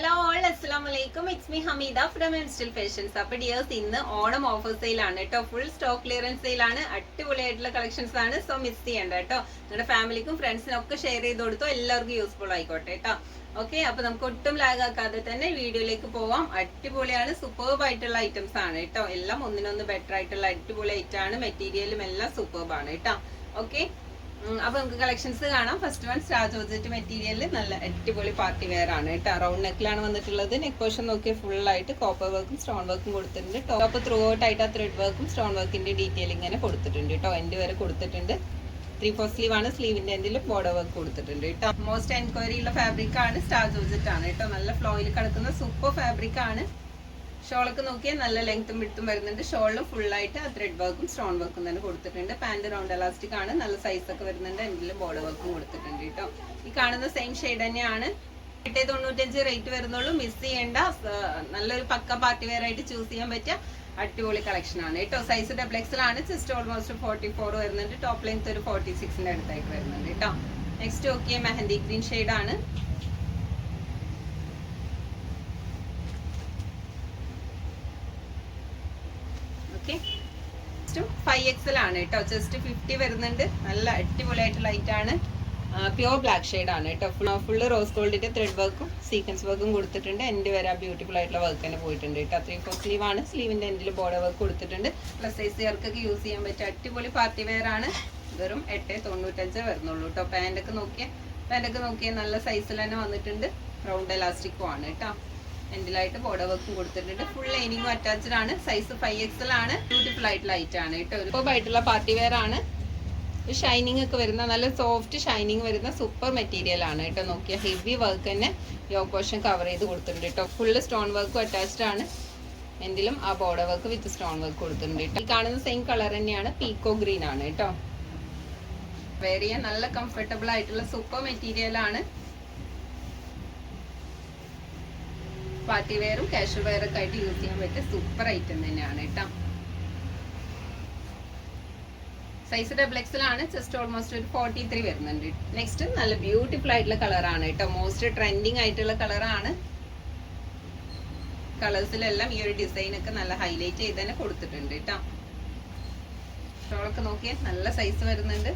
Hello all അസ്സലാമു അലൈക്കും. It's me Hameeda from എംസ്റ്റിൽ ഫാഷൻസ്. അപ്പോൾ ഡിയേഴ്സ്, ഇന്ന് ഓണം ഓഫർ സെയിലാണ് കേട്ടോ. ഫുൾ സ്റ്റോക്ക് ക്ലിയറൻസ് സെയിലാണ്. അടിപൊളിയായിട്ടുള്ള കളക്ഷൻസ് ആണ്. സോ മിസ് ചെയ്യണ്ട കേട്ടോ. നിങ്ങളുടെ ഫാമിലിക്കും ഫ്രണ്ട്സിനും ഒക്കെ ഷെയർ ചെയ്ത് കൊടുത്തോ, എല്ലാവർക്കും യൂസ്ഫുൾ ആയിക്കോട്ടെ കേട്ടോ. ഓക്കെ, അപ്പൊ നമുക്ക് ഒട്ടും ലാഗ് ആക്കാതെ തന്നെ വീഡിയോയിലേക്ക് പോവാം. അടിപൊളിയാണ്, സൂപ്പർബ് ആയിട്ടുള്ള ഐറ്റംസ് ആണ് കേട്ടോ. എല്ലാം ഒന്നിനൊന്ന് ബെറ്റർ ആയിട്ടുള്ള അടിപൊളി ഐറ്റം ആണ്. മെറ്റീരിയലും എല്ലാം സൂപ്പർബ് ആണ് കേട്ടോ. ഓക്കെ, അപ്പൊ നമുക്ക് കളക്ഷൻസ് കാണാം. ഫസ്റ്റ് വൺ സ്റ്റാർ ജോർജറ്റ് മെറ്റീരിയലിൽ നല്ല അടിപൊളി പാർട്ടി വെയർ ആണ് കേട്ടോ. റൗണ്ട് നെക്കിലാണ് വന്നിട്ടുള്ളത്. നെക്ക് പോർഷൻ നോക്കിയാൽ ഫുൾ ആയിട്ട് കോപ്പർ വർക്കും സ്റ്റോൺ വർക്കും കൊടുത്തിട്ടുണ്ട്. ടോപ്പ് ത്രൂ ഔട്ട് ആയിട്ട് ആ ത്രെഡ് വർക്കും സ്റ്റോൺ വർക്കിന്റെ ഡീറ്റെയിൽ ഇങ്ങനെ കൊടുത്തിട്ടുണ്ട് കേട്ടോ. എൻഡ് വരെ കൊടുത്തിട്ടുണ്ട്. 3/4 സ്ലീവ് ആണ്. സ്ലീവിന്റെ എൻഡിൽ ബോർഡർ വർക്ക് കൊടുത്തിട്ടുണ്ട് കേട്ടോ. മോസ്റ്റ് എൻക്വയറി ഉള്ള ഫാബ്രിക് ആണ്. സ്റ്റാർ ജോർജറ്റ് ആണ് കേട്ടോ. നല്ല ഫ്ലോയിൽ കിടക്കുന്ന സൂപ്പർ ഫാബ്രിക് ആണ്. ഷോളൊക്കെ നോക്കിയാൽ നല്ല ലെങ്ത്തും വിഡ്ത്തും വരുന്നുണ്ട്. ഷോളിലും ഫുൾ ആയിട്ട് ആ ത്രെഡ് വർക്കും സ്റ്റോൺ വർക്കും തന്നെ കൊടുത്തിട്ടുണ്ട്. പാന്റ് റൗണ്ട് എലാസ്റ്റിക് ആണ്. നല്ല സൈസ് ഒക്കെ വരുന്നുണ്ട്. എൻഡിലും ബോർഡർ വർക്കും കൊടുത്തിട്ടുണ്ട് കേട്ടോ. ഈ കാണുന്ന സെയിം ഷെയ്ഡ് തന്നെയാണ്. 895 റേറ്റ് വരുന്നുള്ളൂ. മിസ് ചെയ്യേണ്ട. നല്ലൊരു പക്ക പാർട്ടി വെയർ ആയിട്ട് ചൂസ് ചെയ്യാൻ പറ്റിയ അടിപൊളി കളക്ഷൻ ആണ് കേട്ടോ. സൈസ് XXL ആണ്. ചെസ്റ്റ് ഓൾമോസ്റ്റ് 44 വരുന്നുണ്ട്. ടോപ്പ് ലെങ്ത് ഒരു 46ന്റെ അടുത്തായിട്ട് വരുന്നുണ്ട് കേട്ടോ. Next okay, mehndi green shade ആണ്. ഓക്കെ, 5XL ആണ് കേട്ടോ. ജസ്റ്റ് 50 വരുന്നുണ്ട്. നല്ല അടിപൊളിയായിട്ടുള്ള ലൈറ്റ് ആണ്. പ്യോർ ബ്ലാക്ക് ഷെയ്ഡ് ആണ് കേട്ടോ. ഫുള്ള് റോസ് ഗോൾഡിന്റെ ത്രെഡ് വർക്കും സീക്വൻസ് വർക്കും കൊടുത്തിട്ടുണ്ട്. എൻഡ് വരെ ബ്യൂട്ടിഫുൾ ആയിട്ടുള്ള വർക്ക് തന്നെ പോയിട്ടുണ്ട് കേട്ടോ. 3/4 സ്ലീവ് ആണ്. സ്ലീവിന്റെ എൻഡിൽ ബോർഡർ വർക്ക് കൊടുത്തിട്ടുണ്ട്. പ്ലസ് സൈസുകാർക്കൊക്കെ യൂസ് ചെയ്യാൻ പറ്റിയ അടിപൊളി പാർട്ടി വെയർ ആണ്. വെറും 895 വരുന്നുള്ളൂ കേട്ടോ. പാൻറ്റൊക്കെ നോക്കിയാൽ നല്ല സൈസിൽ തന്നെ വന്നിട്ടുണ്ട്. റൗണ്ട് എലാസ്റ്റിക്കും ആണ് കേട്ടോ. എൻഡിലായിട്ട് ബോർഡർ വർക്കും കൊടുത്തിട്ടുണ്ട്. ഫുൾ ലൈനിങ്ങും അറ്റാച്ച്ഡ് ആണ്. സൈസ് 5XL ആണ്. ബ്യൂട്ടിഫുൾ ആയിട്ട് ലൈറ്റ് ആണ് കേട്ടോ. സൂപ്പർ ആയിട്ടുള്ള പാർട്ടി വെയർ ആണ്. ഷൈനിങ് ഒക്കെ വരുന്ന നല്ല സോഫ്റ്റ് ഷൈനിങ് വരുന്ന സൂപ്പർ മെറ്റീരിയൽ ആണ് കേട്ടോ. നോക്കിയാൽ ഹെവി വർക്ക് തന്നെ യോക്ക് പോർഷൻ കവർ ചെയ്ത് കൊടുത്തിട്ടുണ്ട് കേട്ടോ. ഫുള്ള് സ്റ്റോൺ വർക്കും അറ്റാച്ച്ഡ് ആണ്. എൻഡിലും ആ border work with stone work കൊടുത്തിട്ടുണ്ട് കേട്ടോ. ഈ കാണുന്ന സെയിം കളർ തന്നെയാണ്. പീക്കോ ഗ്രീൻ ആണ് കേട്ടോ. വെയർ ചെയ്യാൻ നല്ല കംഫർട്ടബിൾ ആയിട്ടുള്ള സൂപ്പർ മെറ്റീരിയൽ ആണ്. പാർട്ടി വെയറും കാഷ്വൽ വെയറൊക്കെ ആയിട്ട് യൂസ് ചെയ്യാൻ പറ്റിയ സൂപ്പർ ഐറ്റം തന്നെയാണ് കേട്ടോ. സൈസ് XXL ആണ്. ജസ്റ്റ് ഓൾമോസ്റ്റ് ഒരു 43 വരുന്നുണ്ട്. നെക്സ്റ്റ് നല്ല ബ്യൂട്ടിഫുൾ ആയിട്ടുള്ള കളറാണ് കേട്ടോ. മോസ്റ്റ് ട്രെൻഡിങ് ആയിട്ടുള്ള കളറാണ്. കളേഴ്സിലെല്ലാം ഈ ഒരു ഡിസൈൻ ഒക്കെ നല്ല ഹൈലൈറ്റ് ചെയ്ത് തന്നെ കൊടുത്തിട്ടുണ്ട് കേട്ടോ. ഷോളൊക്കെ നോക്കിയാൽ നല്ല സൈസ് വരുന്നുണ്ട്.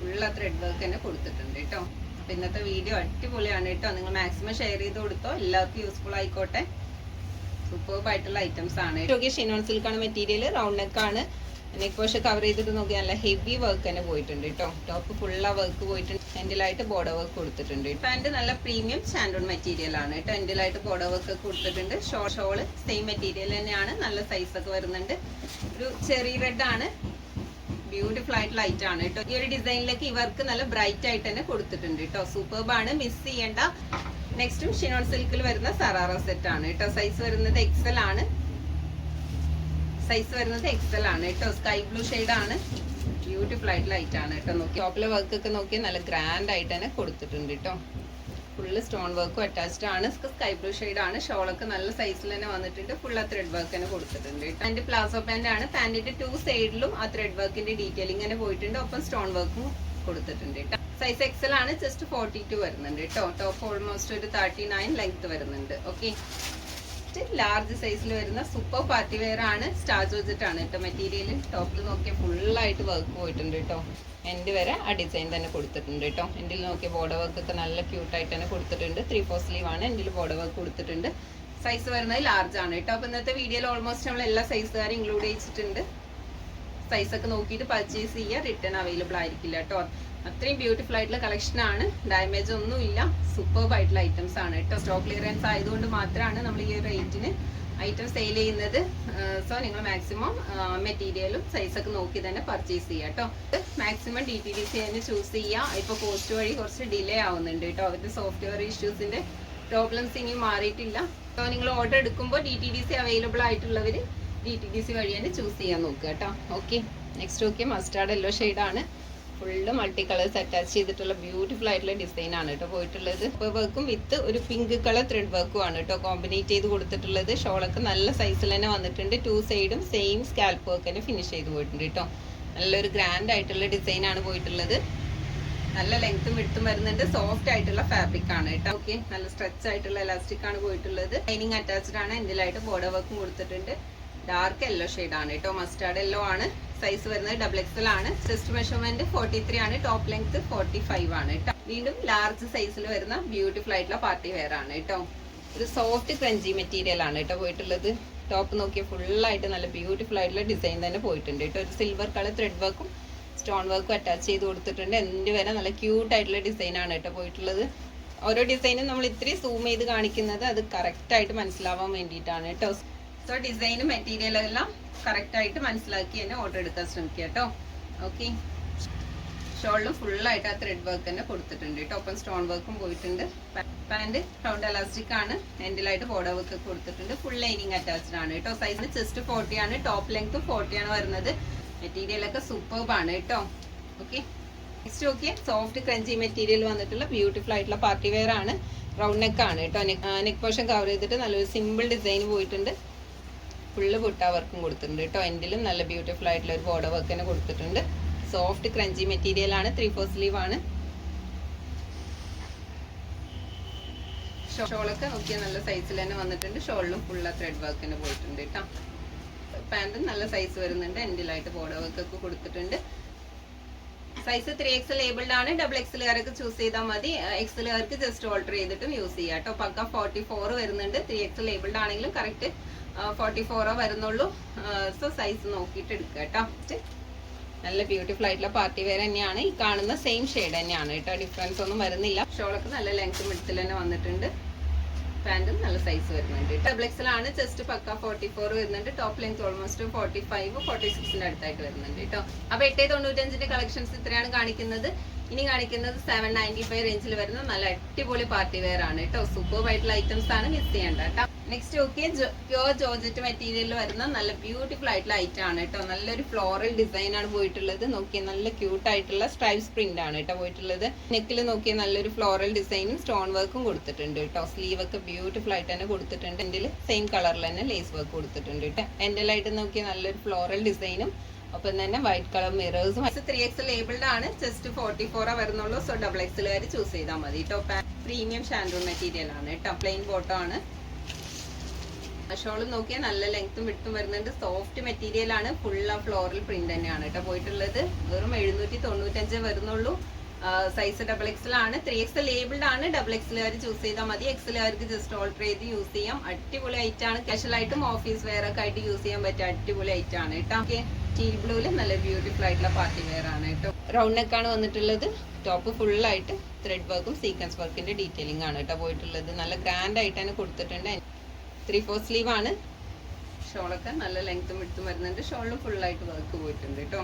ഉള്ള ത്രെഡ് വർക്ക് തന്നെ കൊടുത്തിട്ടുണ്ട് കേട്ടോ. അപ്പൊ ഇന്നത്തെ വീഡിയോ അടിപൊളിയാണ് കേട്ടോ. നിങ്ങൾ മാക്സിമം ഷെയർ ചെയ്ത് കൊടുത്തോ, എല്ലാവർക്കും യൂസ്ഫുൾ ആയിക്കോട്ടെ. സൂപ്പർബ് ആയിട്ടുള്ള ഐറ്റംസ് ആണ്. ഷിനോൺ സിൽക്കാണ് മെറ്റീരിയൽ. റൗണ്ട് നെക്ക് ആണ്. നെക്ക് പോർഷൻ കവർ ചെയ്തിട്ട് നോക്കിയാൽ നല്ല ഹെവി വർക്ക് തന്നെ പോയിട്ടുണ്ട് കേട്ടോ. ടോപ്പ് ഫുള്ള വർക്ക് പോയിട്ടുണ്ട്. എൻഡിലായിട്ട് ബോർഡർ വർക്ക് കൊടുത്തിട്ടുണ്ട്. പാന്റ് നല്ല പ്രീമിയം ഷാൻഡോൺ മെറ്റീരിയൽ ആണ് കേട്ടോ. എൻഡിലായിട്ട് ബോർഡർ വർക്ക് ഒക്കെ കൊടുത്തിട്ടുണ്ട്. ഷോള് സെയിം മെറ്റീരിയൽ തന്നെയാണ്. നല്ല സൈസ് ഒക്കെ വരുന്നുണ്ട്. ഒരു ചെറി റെഡ് ആണ്. ബ്യൂട്ടിഫുൾ ആയിട്ടുള്ള ലൈറ്റ് ആണ് കേട്ടോ. ഈ ഒരു ഡിസൈനിലേക്ക് ഈ വർക്ക് നല്ല ബ്രൈറ്റ് ആയിട്ട് തന്നെ കൊടുത്തിട്ടുണ്ട് കേട്ടോ. സൂപ്പർബ് ആണ്, മിസ് ചെയ്യേണ്ട. നെക്സ്റ്റും ഷിനോൺ സിൽക്കിൽ വരുന്ന സറാറ സെറ്റ് ആണ് കേട്ടോ. സൈസ് വരുന്നത് XL ആണ്. കേട്ടോ. സ്കൈ ബ്ലൂ ഷെയ്ഡ് ആണ്. ബ്യൂട്ടിഫുൾ ആയിട്ട് ലൈറ്റ് ആണ് കേട്ടോ. നോക്കി ടോപ്പിലെ വർക്ക് ഒക്കെ നോക്കി നല്ല ഗ്രാൻഡ് ആയിട്ട് തന്നെ കൊടുത്തിട്ടുണ്ട് കേട്ടോ. ഫുള്ള് സ്റ്റോൺ വർക്കും അറ്റാച്ച്ഡ് ആണ്. സ്കൈ ബ്ലൂ ഷെയ്ഡ് ആണ്. ഷോളൊക്കെ നല്ല സൈസിൽ തന്നെ വന്നിട്ടുണ്ട്. ഫുൾ ആ ത്രെഡ് വർക്ക് തന്നെ കൊടുത്തിട്ടുണ്ട്. പാന്റ് പ്ലാസോ പാന്റ് ആണ്. പാന്റിന്റെ 2 സൈഡിലും ആ ത്രെഡ് വർക്കിന്റെ ഡീറ്റെയിലിംഗ് തന്നെ പോയിട്ടുണ്ട്. ഒപ്പം സ്റ്റോൺ വർക്കും കൊടുത്തിട്ടുണ്ട് കേട്ടോ. സൈസ് XL ആണ്. ജസ്റ്റ് 42 വരുന്നുണ്ട് കേട്ടോ. ടോപ്പ് ഓൾമോസ്റ്റ് ഒരു 39 ലെങ്ത് വരുന്നുണ്ട്. ഓക്കെ, ലാർജ് സൈസിൽ വരുന്ന സൂപ്പർ പാർട്ടി വെയർ ആണ്. സ്റ്റാർ ജോർജറ്റ് ആണ് കേട്ടോ മെറ്റീരിയൽ. ടോപ്പിൽ നോക്കിയാൽ ഫുള്ളായിട്ട് വർക്ക് പോയിട്ടുണ്ട് കേട്ടോ. എൻഡ് വരെ ആ ഡിസൈൻ തന്നെ കൊടുത്തിട്ടുണ്ട് കേട്ടോ. എൻഡിൽ നോക്കിയ ബോർഡർ വർക്ക് ഒക്കെ നല്ല ക്യൂട്ടായിട്ട് തന്നെ കൊടുത്തിട്ടുണ്ട്. 3/4 സ്ലീവ് ആണ്. എൻഡിൽ ബോർഡർ വർക്ക് കൊടുത്തിട്ടുണ്ട്. സൈസ് വരുന്നത് ലാർജ് ആണ് കേട്ടോ. അപ്പൊ ഇന്നത്തെ വീഡിയോയിൽ ഓൾമോസ്റ്റ് നമ്മൾ എല്ലാ സൈസുകാരും ഇൻക്ലൂഡ് ചെയ്തിട്ടുണ്ട്. സൈസ് ഒക്കെ നോക്കിയിട്ട് പർച്ചേസ് ചെയ്യുക. റിട്ടേൺ അവൈലബിൾ ആയിരിക്കില്ല കേട്ടോ. അത്രയും ബ്യൂട്ടിഫുൾ ആയിട്ടുള്ള കളക്ഷൻ ആണ്. ഡാമേജ് ഒന്നുമില്ല. സൂപ്പർബ് ആയിട്ടുള്ള ഐറ്റംസ് ആണ് കേട്ടോ. സ്റ്റോക്ക് ക്ലിയറൻസ് ആയതുകൊണ്ട് മാത്രമാണ് നമ്മൾ ഈ റേറ്റിന് ഐറ്റം സെയിൽ ചെയ്യുന്നത്. സോ നിങ്ങൾ മാക്സിമം മെറ്റീരിയലും സൈസൊക്കെ നോക്കി തന്നെ പർച്ചേസ് ചെയ്യുക കേട്ടോ. മാക്സിമം DTDC തന്നെ ചൂസ് ചെയ്യുക. ഇപ്പോൾ പോസ്റ്റ് വഴി കുറച്ച് ഡിലേ ആവുന്നുണ്ട് കേട്ടോ. അവരുടെ സോഫ്റ്റ്വെയർ ഇഷ്യൂസിന്റെ പ്രോബ്ലംസ് ഇനി മാറിയിട്ടില്ല. സോ നിങ്ങൾ ഓർഡർ എടുക്കുമ്പോൾ DTDC അവൈലബിൾ ആയിട്ടുള്ളവർ DTDC വഴി തന്നെ ചൂസ് ചെയ്യാൻ നോക്കുക കേട്ടോ. Okay, next okay, mustard yellow ഷെയ്ഡാണ്. ഫുള്ള് മൾട്ടി കളേഴ്സ് അറ്റാച്ച് ചെയ്തിട്ടുള്ള ബ്യൂട്ടിഫുൾ ആയിട്ടുള്ള ഡിസൈൻ ആണ് കേട്ടോ പോയിട്ടുള്ളത്. വർക്കും വിത്ത് ഒരു പിങ്ക് കളർ ത്രെഡ് വർക്കും ആണ് കേട്ടോ കോമ്പിനേറ്റ് ചെയ്ത് കൊടുത്തിട്ടുള്ളത്. ഷോളൊക്കെ നല്ല സൈസിൽ തന്നെ വന്നിട്ടുണ്ട്. 2 സൈഡും സെയിം സ്കാൽപ്പ് വർക്ക് തന്നെ ഫിനിഷ് ചെയ്ത് പോയിട്ടുണ്ട് കേട്ടോ. നല്ലൊരു ഗ്രാൻഡ് ആയിട്ടുള്ള ഡിസൈൻ ആണ് പോയിട്ടുള്ളത്. നല്ല ലെങ്ത്തും വിഡ്ത്തും വരുന്നുണ്ട്. സോഫ്റ്റ് ആയിട്ടുള്ള ഫാബ്രിക് ആണ് കേട്ടോ. ഓക്കെ, നല്ല സ്ട്രെച്ച് ആയിട്ടുള്ള എലാസ്റ്റിക് ആണ് പോയിട്ടുള്ളത്. ലൈനിങ് അറ്റാച്ച്ഡ് ആണ്. ഇതിലായിട്ട് ബോർഡർ വർക്കും കൊടുത്തിട്ടുണ്ട്. ഡാർക്ക് യെല്ലോ ആണ് കേട്ടോ, മസ്റ്റാർഡ് യെല്ലോ ആണ്. സൈസ് വരുന്നത് XXL ആണ്. ചെസ്റ്റ് മെഷർമെന്റ് 43 ആണ്. ടോപ്പ് ലെങ്ത് 45 ആണ് കേട്ടോ. വീണ്ടും ലാർജ് സൈസിൽ വരുന്ന ബ്യൂട്ടിഫുൾ ആയിട്ടുള്ള പാർട്ടി വെയർ ആണ് കേട്ടോ. ഒരു സോഫ്റ്റ് ക്രഞ്ചി മെറ്റീരിയൽ ആണ് കേട്ടോ പോയിട്ടുള്ളത്. ടോപ്പ് നോക്കിയ ഫുള്ളായിട്ട് നല്ല ബ്യൂട്ടിഫുൾ ആയിട്ടുള്ള ഡിസൈൻ തന്നെ പോയിട്ടുണ്ട് കേട്ടോ. ഒരു സിൽവർ കളർ ത്രെഡ് വർക്കും സ്റ്റോൺ വർക്കും അറ്റാച്ച് ചെയ്ത് കൊടുത്തിട്ടുണ്ട്. എന്ത് വരെ നല്ല ക്യൂട്ട് ആയിട്ടുള്ള ഡിസൈൻ ആണ് കേട്ടോ പോയിട്ടുള്ളത്. ഓരോ ഡിസൈനും നമ്മൾ ഇത്രയും സൂം ചെയ്ത് കാണിക്കുന്നത് അത് കറക്റ്റ് ആയിട്ട് മനസ്സിലാവാൻ വേണ്ടിയിട്ടാണ് കേട്ടോ. സോ ഡിസൈനും മെറ്റീരിയലും എല്ലാം കറക്റ്റ് ആയിട്ട് മനസ്സിലാക്കി തന്നെ ഓർഡർ എടുക്കാൻ ശ്രമിക്കുക കേട്ടോ. ഓക്കെ, ഷോളിലും ഫുള്ളായിട്ട് ആ ത്രെഡ് വർക്ക് തന്നെ കൊടുത്തിട്ടുണ്ട് കേട്ടോ. ഒപ്പം സ്റ്റോൺ വർക്കും പോയിട്ടുണ്ട്. പാൻറ് റൗണ്ട് എലാസ്റ്റിക് ആണ്. എൻഡിലായിട്ട് ബോർഡർ വർക്ക് കൊടുത്തിട്ടുണ്ട്. ഫുൾ ലൈനിങ് അറ്റാച്ച്ഡ് ആണ് കേട്ടോ. സൈസിന് ചെസ്റ്റ് 40 ആണ്. ടോപ്പ് ലെങ്ത്തും 40 ആണ് വരുന്നത്. മെറ്റീരിയൽ ഒക്കെ സൂപ്പർബ് ആണ് കേട്ടോ. Okay, next okay, soft crunchy material വന്നിട്ടുള്ള ബ്യൂട്ടിഫുൾ ആയിട്ടുള്ള പാർട്ടി വെയർ ആണ്. റൗണ്ട് നെക്ക് ആണ് കേട്ടോ. നെക്ക് പോർഷൻ കവർ ചെയ്തിട്ട് നല്ലൊരു സിമ്പിൾ ഡിസൈൻ പോയിട്ടുണ്ട്. ഫുള്ള് ബുട്ട വർക്കും കൊടുത്തിട്ടുണ്ട് കേട്ടോ. എൻഡിലും നല്ല ബ്യൂട്ടിഫുൾ ആയിട്ടുള്ള ഒരു ബോർഡർ വർക്ക് തന്നെ കൊടുത്തിട്ടുണ്ട്. സോഫ്റ്റ് ക്രഞ്ചി മെറ്റീരിയൽ ആണ്. 3/4 സ്ലീവ് ആണ്. ഷോളൊക്കെ നോക്കിയാൽ നല്ല സൈസിൽ തന്നെ വന്നിട്ടുണ്ട്. ഷോളിലും ഫുള്ള ത്രെഡ് വർക്ക് തന്നെ പോയിട്ടുണ്ട് കേട്ടോ. പാൻറ്റും നല്ല സൈസ് വരുന്നുണ്ട്. എൻഡിലായിട്ട് ബോർഡർ വർക്ക് ഒക്കെ കൊടുത്തിട്ടുണ്ട്. സൈസ് 3XL ലേബിൾഡ് ആണ്. XXLകാർക്ക് ചൂസ് ചെയ്താൽ മതി. XLകാർക്ക് ജസ്റ്റ് ഓൾട്ടർ ചെയ്തിട്ടും യൂസ് ചെയ്യാം കേട്ടോ. പക്ക 44 വരുന്നുണ്ട്. 3XL ലേബിൾഡ് ആണെങ്കിലും കറക്റ്റ് 44 വരുന്നുള്ളൂ. സോ സൈസ് നോക്കിയിട്ട് എടുക്കുക കേട്ടോ. നല്ല ബ്യൂട്ടിഫുൾ ആയിട്ടുള്ള പാർട്ടി വെയർ തന്നെയാണ്. ഈ കാണുന്ന സെയിം ഷെയ്ഡ് തന്നെയാണ് കേട്ടോ. ഡിഫറൻസ് ഒന്നും വരുന്നില്ല. ഷോളൊക്കെ നല്ല ലെങ്ത്തും വിഡ്ത്തിൽ തന്നെ വന്നിട്ടുണ്ട്. പാൻറ്റും നല്ല സൈസ് വരുന്നുണ്ട്. XXL ആണ്. ചെസ്റ്റ് പക്ക 44 വരുന്നുണ്ട്. ടോപ്പ് ലെങ്ത് ഓൾമോസ്റ്റ് 45 46ന്റെ അടുത്തായിട്ട് വരുന്നുണ്ട് കേട്ടോ. അപ്പൊ 895ന്റെ കളക്ഷൻസ് ഇത്രയാണ് കാണിക്കുന്നത്. ഇനി കാണിക്കുന്നത് 795 റേഞ്ചിൽ വരുന്ന നല്ല അടിപൊളി പാർട്ടി വെയർ ആണ് കേട്ടോ. സൂപ്പർ ആയിട്ടുള്ള ഐറ്റംസ് ആണ്, മിസ് ചെയ്യേണ്ട കേട്ടോ. നെക്സ്റ്റ് ഓക്കെ, പ്യോർ ജോർജറ്റ് മെറ്റീരിയലിൽ വരുന്ന നല്ല ബ്യൂട്ടിഫുൾ ആയിട്ടുള്ള ഐറ്റം ആണ് കേട്ടോ. നല്ലൊരു ഫ്ലോറൽ ഡിസൈൻ ആണ് പോയിട്ടുള്ളത്. നോക്കിയ നല്ല ക്യൂട്ട് ആയിട്ടുള്ള സ്ട്രൈപ്സ് പ്രിന്റ് ആണ് കേട്ടോ പോയിട്ടുള്ളത്. നെക്കിൽ നോക്കിയ നല്ലൊരു ഫ്ലോറൽ ഡിസൈനും സ്റ്റോൺ വർക്കും കൊടുത്തിട്ടുണ്ട് കേട്ടോ. സ്ലീവ് ഒക്കെ ബ്യൂട്ടിഫുൾ ആയിട്ട് തന്നെ കൊടുത്തിട്ടുണ്ട്. എൻഡിൽ സെയിം കളറിൽ തന്നെ ലേസ് വർക്ക് കൊടുത്തിട്ടുണ്ട് കേട്ടോ. എൻഡിലായിട്ട് നോക്കിയ നല്ലൊരു ഫ്ലോറൽ ഡിസൈനും ഒപ്പം തന്നെ വൈറ്റ് കളർ മിറേഴ്സും. 3XL ലേബിൾഡ് ആണ്. ചെസ്റ്റ് 44 വരുന്നുള്ളൂ. സോ XXL ചൂസ് ചെയ്താൽ മതി കേട്ടോ. പ്രീമിയം ഷാൻഡൂൺ മെറ്റീരിയൽ ആണ് കേട്ടോ. പ്ലെയിൻ ബോട്ടം ആണ്. ഷോള് നോക്കിയാൽ നല്ല ലെങ്ത്തും വിഡ്ത്തും വരുന്നുണ്ട്. സോഫ്റ്റ് മെറ്റീരിയൽ ആണ്. ഫുൾ ഫ്ലോറൽ പ്രിന്റ് തന്നെയാണ് കേട്ടോ പോയിട്ടുള്ളത്. വെറും 795 വരുന്നുള്ളൂ. സൈസ് XXL ആണ്. 3XL ലേബിൾഡ് ആണ്. XXLകാർ ചൂസ് ചെയ്താൽ മതി. XLകാർക്ക് ജസ്റ്റ് ഓൾട്ടർ ചെയ്ത് യൂസ് ചെയ്യാം. അടിപൊളി ഐറ്റം ആണ്. കാഷ്വൽ ആയിട്ടും ഓഫീസ് വെയർ ഒക്കെ ആയിട്ട് യൂസ് ചെയ്യാൻ പറ്റിയ അടിപൊളി ഐറ്റം ആണ് കേട്ടോ. ഓക്കെ, ടീൽ ബ്ലൂവിൽ നല്ല ബ്യൂട്ടിഫുൾ ആയിട്ടുള്ള പാർട്ടി വെയർ ആണ് കേട്ടോ. റൗണ്ട് നെക്ക് ആണ് വന്നിട്ടുള്ളത്. ടോപ്പ് ഫുള്ളായിട്ട് ത്രെഡ് വർക്കും സീക്വൻസ് വർക്കിന്റെ ഡീറ്റെയിലിംഗ് ആണ് കേട്ടോ പോയിട്ടുള്ളത്. നല്ല ഗ്രാൻഡ് ആയിട്ട് തന്നെ കൊടുത്തിട്ടുണ്ട്. 3/4 സ്ലീവ് ആണ്. ഷോളൊക്കെ നല്ല ലെങ്ത്തും വിഡ്ത്തും വരുന്നുണ്ട്. ഷോളിലും ഫുള്ളായിട്ട് വർക്ക് പോയിട്ടുണ്ട് കേട്ടോ.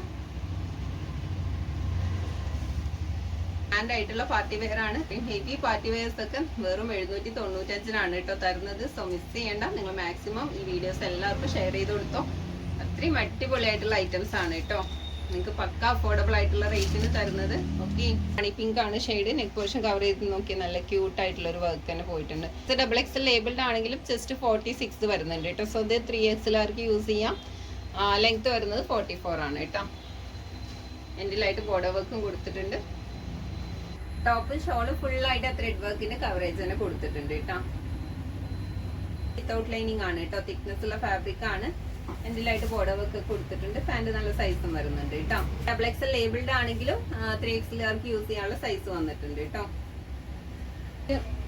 ഗ്രാൻഡ് ആയിട്ടുള്ള പാർട്ടി വെയർ ആണ്. ഹെവി പാർട്ടി വെയർസ് ഒക്കെ വെറും 795 കേട്ടോ തരുന്നത്. സോ മിസ് ചെയ്യേണ്ട. നിങ്ങൾ മാക്സിമം ഈ വീഡിയോസ് എല്ലാവർക്കും ഷെയർ ചെയ്ത് കൊടുത്തോ. അത്രയും അടിപൊളിയായിട്ടുള്ള ഐറ്റംസ് ആണ് കേട്ടോ. നിങ്ങൾക്ക് പക്ക അഫോർഡബിൾ ആയിട്ടുള്ള റേറ്റിന് തരുന്നത്. ഓക്കെ, ഹണി പിങ്ക് ആണ് ഷെയ്ഡ്. നെക്ക് പോർഷൻ കവർ ചെയ്ത് നോക്കി നല്ല ക്യൂട്ട് ആയിട്ടുള്ള ഒരു വർക്ക് തന്നെ പോയിട്ടുണ്ട്. XXL ലേബിൾഡ് ആണെങ്കിലും ജസ്റ്റ് 46 വരുന്നുണ്ട് കേട്ടോ. സോ ഇത് 3XLകാർക്ക് യൂസ് ചെയ്യാം. ലെങ്ത് വരുന്നത് 44 ആണ് കേട്ടോ. എൻഡിലായിട്ട് ബോർഡർ വർക്കും കൊടുത്തിട്ടുണ്ട്. ടോപ്പ് ഷോള് ഫുള്ളായിട്ട് ആ ത്രെഡ് വർക്കിന്റെ കവറേജ് തന്നെ കൊടുത്തിട്ടുണ്ട് കേട്ടോ. വിത്തൗട്ട് ലൈനിങ് ആണ് കേട്ടോ. തിക്നെസ് ഉള്ള ഫാബ്രിക് ആണ്. എൻഡിലായിട്ട് ബോർഡർ വർക്ക് കൊടുത്തിട്ടുണ്ട്. പാന്റ് നല്ല സൈസും വരുന്നുണ്ട് കേട്ടോ. XXL ലേബിൾഡ് ആണെങ്കിലും 3XLകാർക്ക് യൂസ് ചെയ്യാനുള്ള സൈസ് വന്നിട്ടുണ്ട് കേട്ടോ.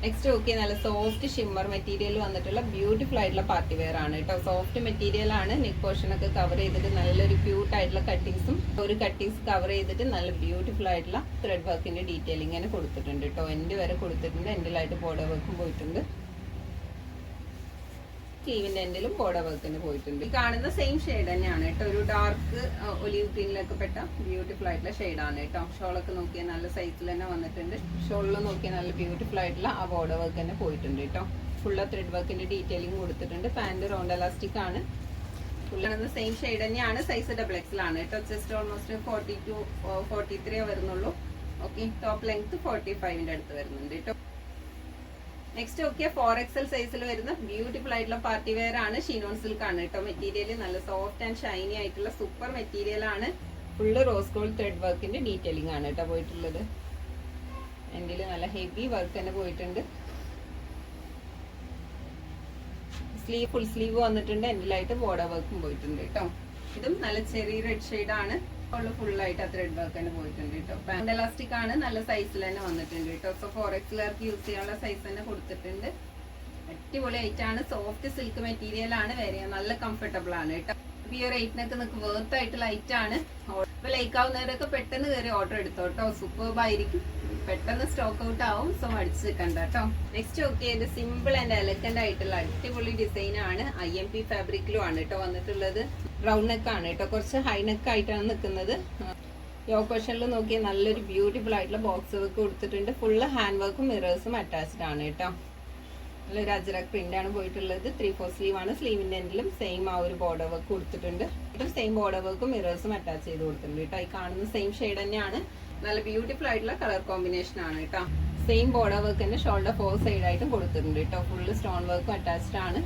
നെക്സ്റ്റ് ഓക്കെ, നല്ല സോഫ്റ്റ് ഷിമ്മർ മെറ്റീരിയൽ വന്നിട്ടുള്ള ബ്യൂട്ടിഫുൾ ആയിട്ടുള്ള പാർട്ടി വെയർ ആണ് കേട്ടോ. സോഫ്റ്റ് മെറ്റീരിയൽ ആണ്. നെക്ക് പോർഷൻ ഒക്കെ കവർ ചെയ്തിട്ട് നല്ലൊരു ക്യൂട്ട് ആയിട്ടുള്ള കട്ടിങ്സും ഒരു കട്ടിങ്സ് കവർ ചെയ്തിട്ട് നല്ല ബ്യൂട്ടിഫുൾ ആയിട്ടുള്ള ത്രെഡ് വർക്കിന്റെ ഡീറ്റെയിലിംഗ് തന്നെ കൊടുത്തിട്ടുണ്ട് കേട്ടോ. എൻഡ് വരെ കൊടുത്തിട്ടുണ്ട്. എൻഡിലായിട്ട് ബോർഡർ വർക്കും പോയിട്ടുണ്ട്. സ്ലീവിന്റെ എൻഡിലും ബോർഡർ വർക്കിന് പോയിട്ടുണ്ട്. ഈ കാണുന്ന സെയിം ഷെയ്ഡ് തന്നെയാണ് കേട്ടോ. ഒരു ഡാർക്ക് ഒലിവ് ഗ്രീനിലൊക്കെ പെട്ട ബ്യൂട്ടിഫുൾ ആയിട്ടുള്ള ഷെയ്ഡാണ് കേട്ടോ. ഷോളൊക്കെ നോക്കിയാൽ നല്ല സൈസിൽ തന്നെ വന്നിട്ടുണ്ട്. ഷോളിൽ നോക്കിയാൽ നല്ല ബ്യൂട്ടിഫുൾ ആയിട്ടുള്ള ആ ബോർഡർ വർക്ക് തന്നെ പോയിട്ടുണ്ട് കേട്ടോ. ഫുള്ള് ത്രെഡ് വർക്കിന്റെ ഡീറ്റെയിലിംഗ് കൊടുത്തിട്ടുണ്ട്. പാന്റ് റൗണ്ട് എലാസ്റ്റിക് ആണ്. ഫുള്ള് സെയിം ഷെയ്ഡ് തന്നെയാണ്. സൈസ് XXL ആണ് കേട്ടോ. ചെസ്റ്റ് ഓൾമോസ്റ്റ് 42 43 വരുന്നുള്ളൂ. ഓക്കെ, ടോപ്പ് ലെങ്ത് 45ന്റെ അടുത്ത് വരുന്നുണ്ട് കേട്ടോ. നെക്സ്റ്റ് ഓക്കെ, 4XL സൈസിൽ വരുന്ന ബ്യൂട്ടിഫുൾ ആയിട്ടുള്ള പാർട്ടി വെയർ ആണ്. ഷിനോൺ സിൽക്ക് ആണ് കേട്ടോ. മെറ്റീരിയൽ നല്ല സോഫ്റ്റ് ആൻഡ് ഷൈനി ആയിട്ടുള്ള സൂപ്പർ മെറ്റീരിയൽ ആണ്. ഫുള്ള് റോസ് ഗോൾഡ് ത്രെഡ് വർക്കിന്റെ ഡീറ്റെയിലിംഗ് ആണ് കേട്ടോ പോയിട്ടുള്ളത്. എൻഡിൽ നല്ല ഹെവി വർക്ക് തന്നെ പോയിട്ടുണ്ട്. സ്ലീവ് ഫുൾ സ്ലീവ് വന്നിട്ടുണ്ട്. എൻഡിലായിട്ട് ബോർഡർ വർക്കും പോയിട്ടുണ്ട് കേട്ടോ. ഇതും നല്ല ചെറിയ റെഡ് ഷെയ്ഡാണ്. ഫുള്ളായിട്ട് ആ ത്രെഡ് വർക്ക് തന്നെ പോയിട്ടുണ്ട് കേട്ടോ. പാൻറ് എലാസ്റ്റിക് ആണ്. നല്ല സൈസിൽ തന്നെ വന്നിട്ടുണ്ട് കേട്ടോ. സോ 4XLർക്ക് യൂസ് ചെയ്യാനുള്ള സൈസ് തന്നെ കൊടുത്തിട്ടുണ്ട്. അടിപൊളി ആയിട്ടാണ്. സോഫ്റ്റ് സിൽക്ക് മെറ്റീരിയൽ ആണ്. വരെ നല്ല കംഫർട്ടബിൾ ആണ് കേട്ടോ. ഈ ഒരു റേറ്റിനൊക്കെ നിങ്ങൾക്ക് വേർത്ത് ആയിട്ട് ലൈറ്റ് ആണ്. ഇപ്പൊ ലൈക്ക് ആവുന്നവരൊക്കെ പെട്ടെന്ന് കയറി ഓർഡർ എടുത്തോട്ടോ. സൂപ്പർബ് ആയിരിക്കും. പെട്ടെന്ന് സ്റ്റോക്ക് ഔട്ട് ആവും. സോ അടിച്ച് നിൽക്കണ്ട കേട്ടോ. നെക്സ്റ്റ് ഓക്കെ, ഇത് സിമ്പിൾ ആൻഡ് എലഗന്റ് ആയിട്ടുള്ള അടിപൊളി ഡിസൈൻ ആണ്. IMP ഫാബ്രിക്കിലും ആണ് കേട്ടോ വന്നിട്ടുള്ളത്. റൗണ്ട് നെക്ക് ആണ് കേട്ടോ. കുറച്ച് ഹൈ നെക്ക് ആയിട്ടാണ് നിൽക്കുന്നത്. യോക്ക് പോർഷനിൽ നോക്കിയാൽ നല്ലൊരു ബ്യൂട്ടിഫുൾ ആയിട്ടുള്ള ബോക്സ് വർക്ക് കൊടുത്തിട്ടുണ്ട്. ഫുള്ള് ഹാൻഡ് വർക്കും മിറേഴ്സും അറ്റാച്ച്ഡ് ആണ് കേട്ടോ. നല്ലൊരു അജ്രക് പ്രിന്റ് ആണ് പോയിട്ടുള്ളത്. 3/4 സ്ലീവ് ആണ്. സ്ലീവിന്റെ എൻഡിലും സെയിം ആ ഒരു ബോർഡർ വർക്ക് കൊടുത്തിട്ടുണ്ട്. സെയിം ബോർഡർ വർക്കും മിറേഴ്സും അറ്റാച്ച് ചെയ്ത് കൊടുത്തിട്ടുണ്ട് കേട്ടോ. ഈ കാണുന്ന സെയിം ഷെയ്ഡ് തന്നെയാണ്. നല്ല ബ്യൂട്ടിഫുൾ ആയിട്ടുള്ള കളർ കോമ്പിനേഷൻ ആണ് കേട്ടോ. സെയിം ബോർഡർ വർക്ക് തന്നെ ഷോൾഡർ 4 സൈഡ് ആയിട്ടും കൊടുത്തിട്ടുണ്ട് കേട്ടോ. ഫുള്ള് സ്റ്റോൺ വർക്കും അറ്റാച്ച്ഡ് ആണ്.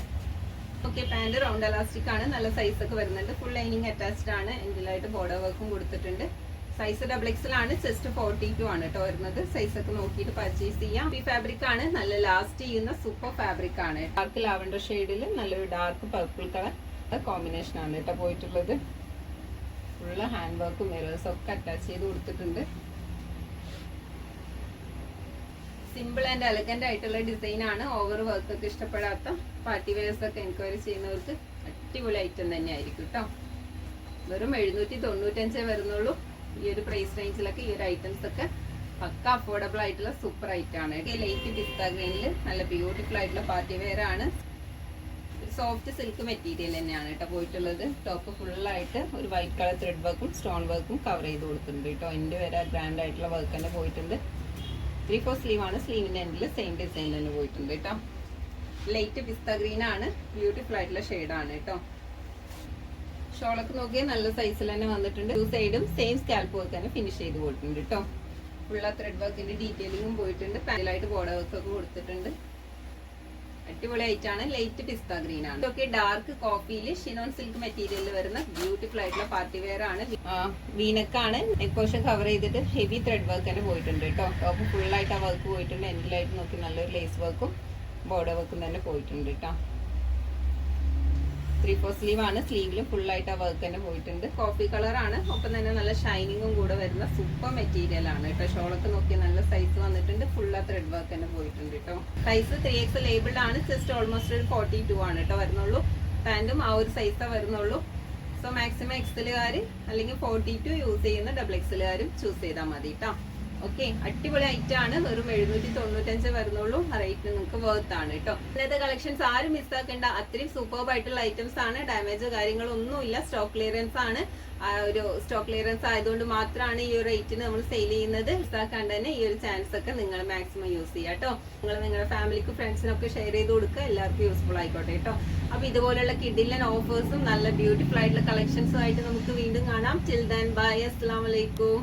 ഓക്കെ, പാന്റ് റൗണ്ട് എലാസ്റ്റിക് ആണ്. നല്ല സൈസ് ഒക്കെ വരുന്നുണ്ട്. ഫുൾ ലൈനിങ് അറ്റാച്ച്ഡ് ആണ്. എൻഡിലായിട്ട് ബോർഡർ വർക്കും കൊടുത്തിട്ടുണ്ട്. സൈസ് XXL ആണ്. ചെസ്റ്റ് 42 ആണ് കേട്ടോ വരുന്നത്. സൈസ് ഒക്കെ നോക്കിയിട്ട് പർച്ചേസ് ചെയ്യാം. ഈ ഫാബ്രിക് ആണ്. നല്ല ലാസ്റ്റ് ചെയ്യുന്ന സൂപ്പർ ഫാബ്രിക് ആണ്. ഡാർക്ക് ലാവൻഡർ ഷെയ്ഡിൽ നല്ലൊരു ഡാർക്ക് പർപ്പിൾ കളർ കോമ്പിനേഷൻ ആണ് കേട്ടോ പോയിട്ടുള്ളത്. ഫുള്ള് ഹാൻഡ് വർക്കും മിറേഴ്സും ഒക്കെ അറ്റാച്ച് ചെയ്ത് കൊടുത്തിട്ടുണ്ട്. സിമ്പിൾ ആൻഡ് എലഗന്റ് ആയിട്ടുള്ള ഡിസൈൻ ആണ്. ഓവർ വർക്ക് ഒക്കെ ഇഷ്ടപ്പെടാത്ത പാർട്ടി വെയർസ് ഒക്കെ എൻക്വയറി ചെയ്യുന്നവർക്ക് അടിപൊളി ഐറ്റം തന്നെ ആയിരിക്കും കേട്ടോ. വെറും 795 വരുന്നുള്ളൂ. ഈ ഒരു പ്രൈസ് റേഞ്ചിലൊക്കെ ഈ ഒരു ഐറ്റംസ് ഒക്കെ പക്ക അഫോർഡബിൾ ആയിട്ടുള്ള സൂപ്പർ ഐറ്റം ആണ്. ലൈറ്റ് പിസ്ത ഗ്രീനിൽ നല്ല ബ്യൂട്ടിഫുൾ ആയിട്ടുള്ള പാർട്ടി വെയർ ആണ്. സോഫ്റ്റ് സിൽക്ക് മെറ്റീരിയൽ തന്നെയാണ് കേട്ടോ പോയിട്ടുള്ളത്. ടോപ്പ് ഫുള്ളായിട്ട് ഒരു വൈറ്റ് കളർ ത്രെഡ് വർക്കും സ്റ്റോൺ വർക്കും കവർ ചെയ്ത് കൊടുത്തിട്ടുണ്ട് കേട്ടോ. എൻ്റെ വരെ ഗ്രാൻഡ് ആയിട്ടുള്ള വർക്ക് തന്നെ പോയിട്ടുണ്ട്. 3/4 സ്ലീവ് ആണ്. സ്ലീവിന്റെ എൻഡിൽ സെയിം ഡിസൈൻ തന്നെ പോയിട്ടുണ്ട് കേട്ടോ. ലൈറ്റ് പിസ്ത ഗ്രീൻ ആണ്. ബ്യൂട്ടിഫുൾ ആയിട്ടുള്ള ഷെയ്ഡാണ് കേട്ടോ. ഷോളൊക്കെ നോക്കിയാൽ നല്ല സൈസിൽ തന്നെ വന്നിട്ടുണ്ട്. 2 സൈഡും സെയിം സ്കാൽപ്പ് വർക്ക് തന്നെ ഫിനിഷ് ചെയ്ത് പോയിട്ടുണ്ട് കേട്ടോ. ഫുള്ള ത്രെഡ് വർക്കിന്റെ ഡീറ്റെയിലിംഗും പോയിട്ടുണ്ട്. പാനലായിട്ട് ബോർഡർ വർക്ക് ഒക്കെ കൊടുത്തിട്ടുണ്ട്. അടിപൊളി ആയിട്ടാണ്. ലൈറ്റ് പിസ്ത ഗ്രീൻ ആണ്. ഇതൊക്കെ ഡാർക്ക് കോഫിയിൽ ഷിനോൺ സിൽക്ക് മെറ്റീരിയലിൽ വരുന്ന ബ്യൂട്ടിഫുൾ ആയിട്ടുള്ള പാർട്ടി വെയർ ആണ്. വീനക്കാണ്. നെക്ക് പോർഷൻ കവർ ചെയ്തിട്ട് ഹെവി ത്രെഡ് വർക്ക് തന്നെ പോയിട്ടുണ്ട് കേട്ടോ. ടോപ്പ് ഫുള്ളായിട്ട് ആ വർക്ക് പോയിട്ടുണ്ട്. എൻഡിലായിട്ട് നോക്കി നല്ലൊരു ലേസ് വർക്കും ബോർഡർ വർക്കും തന്നെ പോയിട്ടുണ്ട് കേട്ടോ. 3/4 സ്ലീവ് ആണ്. സ്ലീവിലും ഫുള്ളായിട്ട് ആ വർക്ക് തന്നെ പോയിട്ടുണ്ട്. കോഫി കളർ ആണ്. ഒപ്പം തന്നെ നല്ല ഷൈനിങ്ങും കൂടെ വരുന്ന സൂപ്പർ മെറ്റീരിയൽ ആണ് കേട്ടോ. ഷോളൊക്കെ നോക്കി നല്ല സൈസ് വന്നിട്ടുണ്ട്. ഫുൾ ആ ത്രെഡ് വർക്ക് തന്നെ പോയിട്ടുണ്ട് കേട്ടോ. സൈസ് 3XL ലേബിൾഡ് ആണ്. ജസ്റ്റ് ഓൾമോസ്റ്റ് ഒരു 42 ആണ് കേട്ടോ വരുന്നുള്ളൂ. പാന്റും ആ ഒരു സൈസാ വരുന്നുള്ളൂ. സോ മാക്സിമം XLകാര് അല്ലെങ്കിൽ 42 യൂസ് ചെയ്യുന്ന XXLകാരും ചൂസ് ചെയ്താൽ മതി കേട്ടോ. ഓക്കെ, അടിപൊളി ഐറ്റം ആണ്. വെറും 795 വരുന്നുള്ളൂ. റേറ്റിന് നിങ്ങൾക്ക് വർത്ത് ആണ് കേട്ടോ. ഇന്നത്തെ കളക്ഷൻസ് ആരും മിസ്സാക്കേണ്ട. അത്രയും സൂപ്പർബ് ആയിട്ടുള്ള ഐറ്റംസ് ആണ്. ഡാമേജ് കാര്യങ്ങളൊന്നുമില്ല. സ്റ്റോക്ക് ക്ലിയറൻസ് ആണ്. ഒരു സ്റ്റോക്ക് ക്ലിയറൻസ് ആയതുകൊണ്ട് മാത്രമാണ് ഈ ഒരു റേറ്റിന് നമ്മൾ സെയിൽ ചെയ്യുന്നത്. മിസ്സാക്കാണ്ട് തന്നെ ഈ ഒരു ചാൻസ് ഒക്കെ നിങ്ങൾ മാക്സിമം യൂസ് ചെയ്യുക കേട്ടോ. നിങ്ങൾ നിങ്ങളുടെ ഫാമിലിക്കും ഫ്രണ്ട്സിനൊക്കെ ഷെയർ ചെയ്ത് കൊടുക്കുക. എല്ലാവർക്കും യൂസ്ഫുൾ ആയിക്കോട്ടെ കേട്ടോ. അപ്പൊ ഇതുപോലുള്ള കിഡിലൻ ഓഫേഴ്സും നല്ല ബ്യൂട്ടിഫുൾ ആയിട്ടുള്ള കളക്ഷൻസും ആയിട്ട് നമുക്ക് വീണ്ടും കാണാം. Till then bye. അസ്സലാമു അലൈക്കും.